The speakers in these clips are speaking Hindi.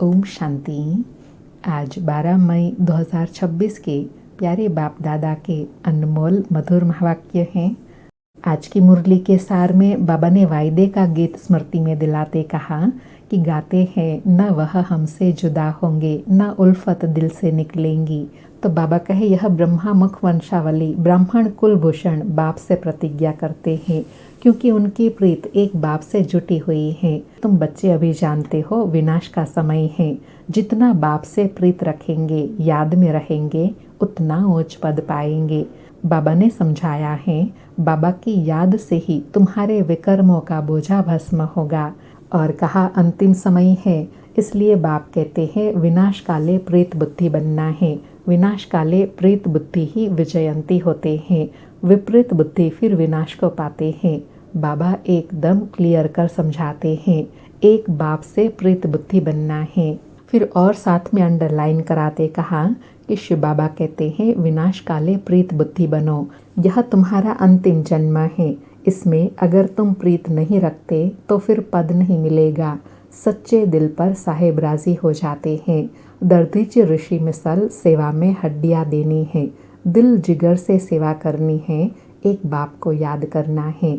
ओम शांति। आज 12 मई 2026 के प्यारे बाप दादा के अनमोल मधुर महावाक्य हैं। आज की मुरली के सार में बाबा ने वायदे का गीत स्मृति में दिलाते कहा कि गाते हैं न वह हमसे जुदा होंगे, न उल्फत दिल से निकलेंगी। तो बाबा कहे यह ब्रह्मा मुख वंशावली ब्राह्मण कुलभूषण बाप से प्रतिज्ञा करते हैं, क्योंकि उनकी प्रीत एक बाप से जुटी हुई है। तुम बच्चे अभी जानते हो विनाश का समय है। जितना बाप से प्रीत रखेंगे, याद में रहेंगे, उतना ऊंच पद पाएंगे। बाबा ने समझाया है, बाबा की याद से ही तुम्हारे विकर्मों का बोझा भस्म होगा। और कहा अंतिम समय है, इसलिए बाप कहते हैं विनाश काले प्रीत बुद्धि बनना है। विनाश काले प्रीत बुद्धि ही विजयंती होते हैं, विपरीत बुद्धि फिर विनाश को पाते हैं। बाबा एकदम क्लियर कर समझाते हैं, एक बाप से प्रीत बुद्धि बनना है। फिर और साथ में अंडरलाइन कराते कहा कि शिव बाबा कहते हैं विनाश काले प्रीत बुद्धि बनो। यह तुम्हारा अंतिम जन्म है। इसमें अगर तुम प्रीत नहीं रखते तो फिर पद नहीं मिलेगा। सच्चे दिल पर साहेब राजी हो जाते हैं। दर्दीच ऋषि मिसल सेवा में हड्डियाँ देनी है। दिल जिगर से सेवा करनी है, एक बाप को याद करना है।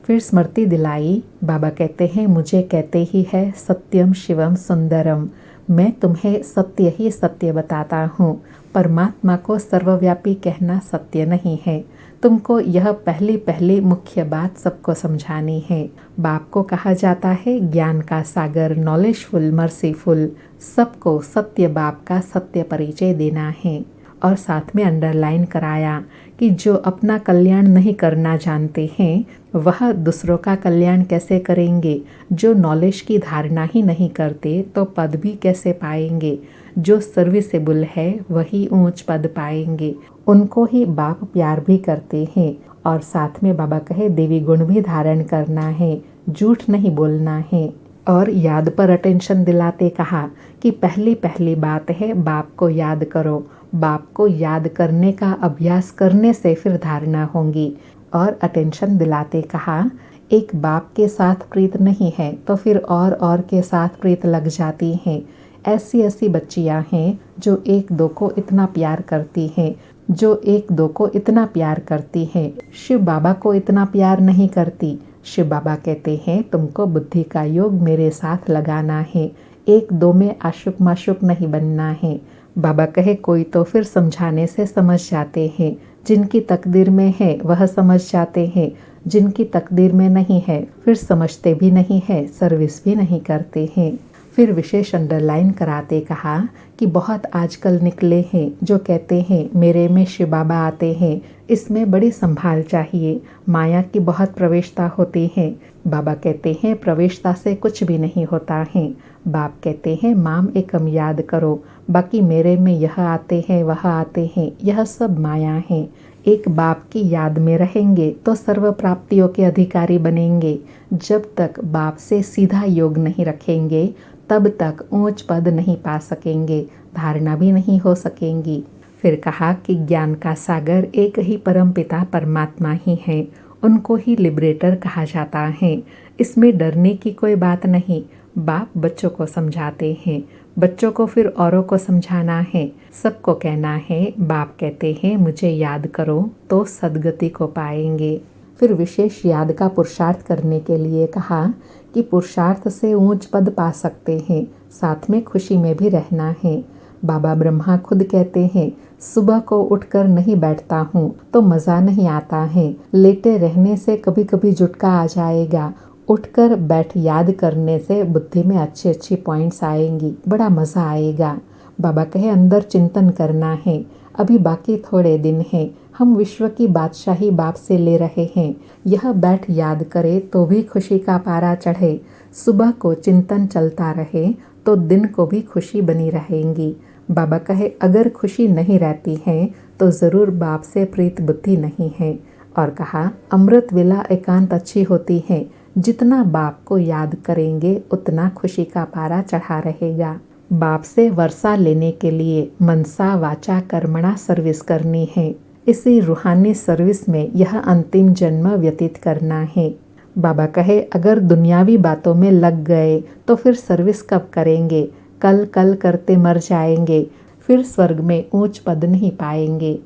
फिर स्मृति दिलाई, बाबा कहते हैं मुझे कहते ही है सत्यम शिवम सुंदरम। मैं तुम्हें सत्य ही सत्य बताता हूँ। परमात्मा को सर्वव्यापी कहना सत्य नहीं है। तुमको यह पहली मुख्य बात सबको समझानी है। बाप को कहा जाता है ज्ञान का सागर, नॉलेजफुल, मर्सीफुल। सबको सत्य बाप का सत्य परिचय देना है। और साथ में अंडरलाइन कराया कि जो अपना कल्याण नहीं करना जानते हैं वह दूसरों का कल्याण कैसे करेंगे। जो नॉलेज की धारणा ही नहीं करते तो पद भी कैसे पाएंगे। जो सर्विसेबल है वही ऊंच पद पाएंगे। उनको ही बाप प्यार भी करते हैं। और साथ में बाबा कहे देवी गुण भी धारण करना है, झूठ नहीं बोलना है। और याद पर अटेंशन दिलाते कहा कि पहली बात है बाप को याद करो। बाप को याद करने का अभ्यास करने से फिर धारणा होंगी। और अटेंशन दिलाते कहा एक बाप के साथ प्रीत नहीं है तो फिर और के साथ प्रीत लग जाती है। ऐसी बच्चियां हैं जो एक दो को इतना प्यार करती हैं, जो एक दो को इतना प्यार करती हैं, शिव बाबा को इतना प्यार नहीं करती। शिव बाबा कहते हैं तुमको बुद्धि का योग मेरे साथ लगाना है, एक दो में आशुक माशुक नहीं बनना है। बाबा कहे कोई तो फिर समझाने से समझ जाते हैं। जिनकी तकदीर में है वह समझ जाते हैं, जिनकी तकदीर में नहीं है फिर समझते भी नहीं है, सर्विस भी नहीं करते हैं। फिर विशेष अंडरलाइन कराते कहा कि बहुत आजकल निकले हैं जो कहते हैं मेरे में शिव बाबा आते हैं। इसमें बड़ी संभाल चाहिए, माया की बहुत प्रवेशता होती है। बाबा कहते हैं प्रवेशता से कुछ भी नहीं होता है। बाप कहते हैं माम एकम याद करो, बाकी मेरे में यह आते हैं वह आते हैं, यह सब माया है। एक बाप की याद में रहेंगे तो सर्व प्राप्तियों के अधिकारी बनेंगे। जब तक बाप से सीधा योग नहीं रखेंगे तब तक ऊंच पद नहीं पा सकेंगे, धारणा भी नहीं हो सकेंगी। फिर कहा कि ज्ञान का सागर एक ही परमपिता परमात्मा ही है, उनको ही लिबरेटर कहा जाता है। इसमें डरने की कोई बात नहीं। बाप बच्चों को समझाते हैं, बच्चों को फिर औरों को समझाना है, सबको कहना है। बाप कहते हैं मुझे याद करो तो सदगति को पाएंगे। फिर विशेष याद का पुरुषार्थ करने के लिए कहा कि पुरुषार्थ से ऊंच पद पा सकते हैं, साथ में खुशी में भी रहना है। बाबा ब्रह्मा खुद कहते हैं सुबह को उठकर नहीं बैठता हूँ तो मज़ा नहीं आता है। लेटे रहने से कभी कभी जुटका आ जाएगा, उठकर बैठ याद करने से बुद्धि में अच्छी पॉइंट्स आएंगी, बड़ा मज़ा आएगा। बाबा कहे अंदर चिंतन करना है, अभी बाकी थोड़े दिन हैं। हम विश्व की बादशाही बाप से ले रहे हैं। यह बैठ याद करे तो भी खुशी का पारा चढ़े। सुबह को चिंतन चलता रहे तो दिन को भी खुशी बनी रहेंगी। बाबा कहे अगर खुशी नहीं रहती है तो ज़रूर बाप से प्रीत बुद्धि नहीं है। और कहा अमृत वेला एकांत अच्छी होती है। जितना बाप को याद करेंगे उतना खुशी का पारा चढ़ा रहेगा। बाप से वर्षा लेने के लिए मनसा वाचा कर्मणा सर्विस करनी है। इसी रूहानी सर्विस में यह अंतिम जन्म व्यतीत करना है। बाबा कहे अगर दुनियावी बातों में लग गए तो फिर सर्विस कब करेंगे, कल कल करते मर जाएंगे, फिर स्वर्ग में ऊंच पद नहीं पाएंगे।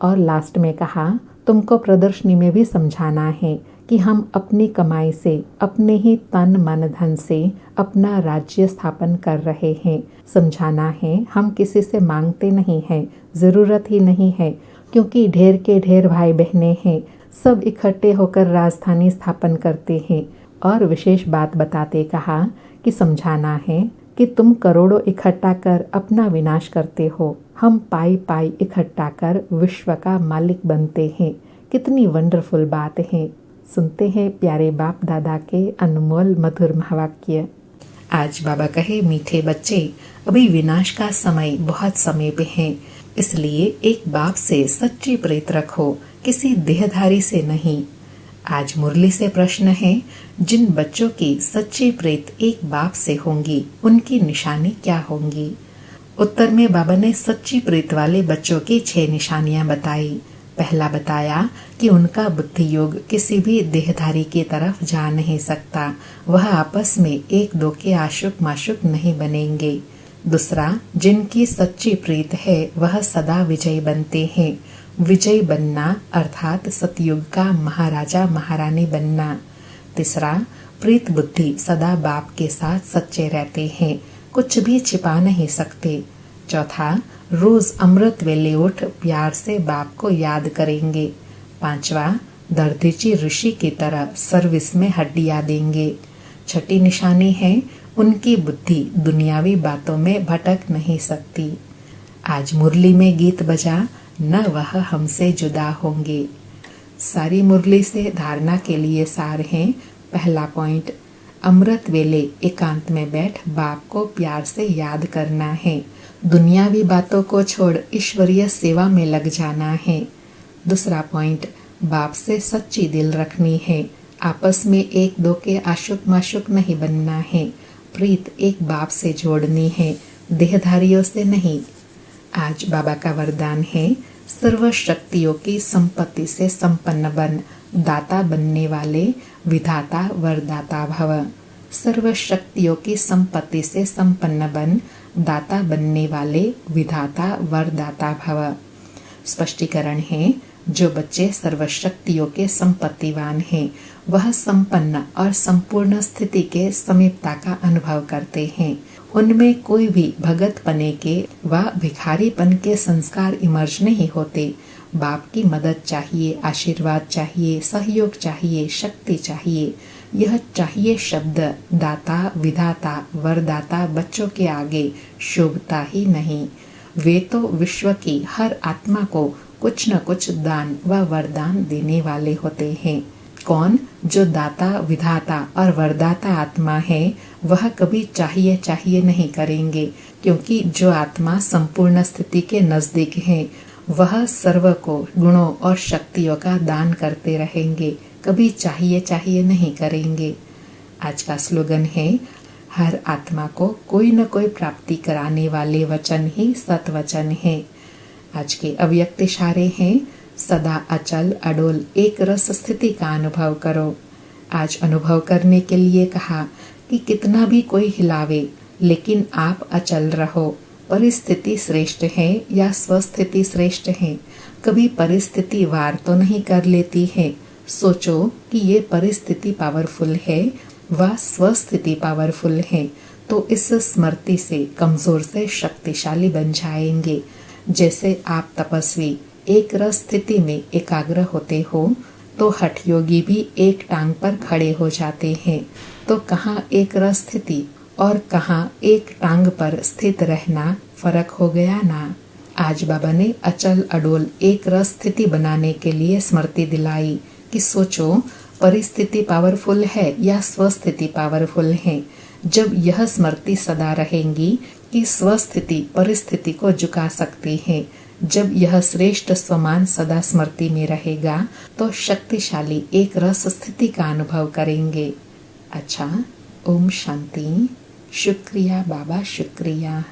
और लास्ट में कहा, तुमको प्रदर्शनी में भी समझाना है कि हम अपनी कमाई से, अपने ही तन मन धन से अपना राज्य स्थापन कर रहे हैं। समझाना है हम किसी से मांगते नहीं हैं, ज़रूरत ही नहीं है, क्योंकि ढेर के ढेर भाई बहनें हैं, सब इकट्ठे होकर राजधानी स्थापन करते हैं। और विशेष बात बताते कहा कि समझाना है कि तुम करोड़ों इकट्ठा कर अपना विनाश करते हो, हम पाई पाई इकट्ठा कर विश्व का मालिक बनते हैं। कितनी वंडरफुल बात है। सुनते हैं प्यारे बाप दादा के अनमोल मधुर महावाक्य। आज बाबा कहे, मीठे बच्चे, अभी विनाश का समय बहुत समीप है, इसलिए एक बाप से सच्ची प्रीत रखो, किसी देहधारी से नहीं। आज मुरली से प्रश्न है, जिन बच्चों की सच्ची प्रीत एक बाप से होंगी, उनकी निशानी क्या होंगी? उत्तर में बाबा ने सच्ची प्रीत वाले बच्चों की 6 निशानियां बताई। पहला बताया कि उनका बुद्धि योग किसी भी देहधारी की तरफ जा नहीं सकता, वह आपस में एक दो के आशुक माशुक नहीं बनेंगे। दूसरा, जिनकी सच्ची प्रीत है वह सदा विजयी बनते हैं। विजयी बनना अर्थात सतयुग का महाराजा महारानी बनना। तीसरा, प्रीत बुद्धि सदा बाप के साथ सच्चे रहते हैं, कुछ भी छिपा नहीं सकते। चौथा, रोज अमृत वेले उठ प्यार से बाप को याद करेंगे। पांचवा, दर्दीची ऋषि की तरह सर्विस में हड्डियां देंगे। छठी निशानी है, उनकी बुद्धि दुनियावी बातों में भटक नहीं सकती। आज मुरली में गीत बजा, न वह हमसे जुदा होंगे। सारी मुरली से धारणा के लिए सार है। पहला पॉइंट, अमृत वेले एकांत में बैठ बाप को प्यार से याद करना है, दुनियावी बातों को छोड़ ईश्वरीय सेवा में लग जाना है। दूसरा पॉइंट, बाप से सच्ची दिल रखनी है, आपस में एक दो के आशुक माशुक नहीं बनना है, प्रीत एक बाप से जोड़नी है, देहधारियों से नहीं। आज बाबा का वरदान है, सर्व शक्तियों की संपत्ति से संपन्न बन, दाता बनने वाले विधाता वरदाता भव। सर्व शक्तियों की संपत्ति से संपन्न बन, दाता बनने वाले विधाता वरदाता भव। स्पष्टीकरण है, जो बच्चे सर्वशक्तियों के संपत्तिवान हैं, वह संपन्न और संपूर्ण स्थिति के समीपता का अनुभव करते हैं। उनमें कोई भी भगत पने के व भिखारीपन के संस्कार इमर्ज नहीं होते। बाप की मदद चाहिए, आशीर्वाद चाहिए, सहयोग चाहिए, शक्ति चाहिए। यह चाहिए शब्द दाता विधाता वरदाता बच्चों के आगे शोभता ही नहीं। वे तो विश्व की हर आत्मा को कुछ न कुछ दान व वरदान देने वाले होते हैं। कौन? जो दाता विधाता और वरदाता आत्मा है, वह कभी चाहिए चाहिए नहीं करेंगे, क्योंकि जो आत्मा संपूर्ण स्थिति के नजदीक है, वह सर्व को गुणों और शक्तियों का दान करते रहेंगे, कभी चाहिए चाहिए नहीं करेंगे। आज का स्लोगन है, हर आत्मा को कोई न कोई प्राप्ति कराने वाले वचन ही सतवचन है। आज के अव्यक्त इशारे हैं, सदा अचल अडोल एक रस स्थिति का अनुभव करो। आज अनुभव करने के लिए कहा कि कितना भी कोई हिलावे, लेकिन आप अचल रहो। परिस्थिति श्रेष्ठ है या स्वस्थिति श्रेष्ठ है? कभी परिस्थिति वार तो नहीं कर लेती है। सोचो कि ये परिस्थिति पावरफुल है व स्वस्थिति पावरफुल है, तो इस स्मृति से कमजोर से शक्तिशाली बन जाएंगे। जैसे आप तपस्वी एक रस स्थिति में एकाग्र होते हो, तो हठ योगी भी एक टांग पर खड़े हो जाते हैं। तो कहाँ एक रस स्थिति और कहाँ एक टांग पर स्थित रहना, फर्क हो गया ना। आज बाबा ने अचल अडोल एक रस स्थिति बनाने के लिए स्मृति दिलाई कि सोचो परिस्थिति पावरफुल है या स्वस्थिति पावरफुल है। जब यह स्मृति सदा रहेंगी कि स्वस्थिति परिस्थिति को झुका सकती है, जब यह श्रेष्ठ स्वमान सदा स्मृति में रहेगा, तो शक्तिशाली एक रस स्थिति का अनुभव करेंगे। अच्छा, ओम शांति। शुक्रिया बाबा, शुक्रिया।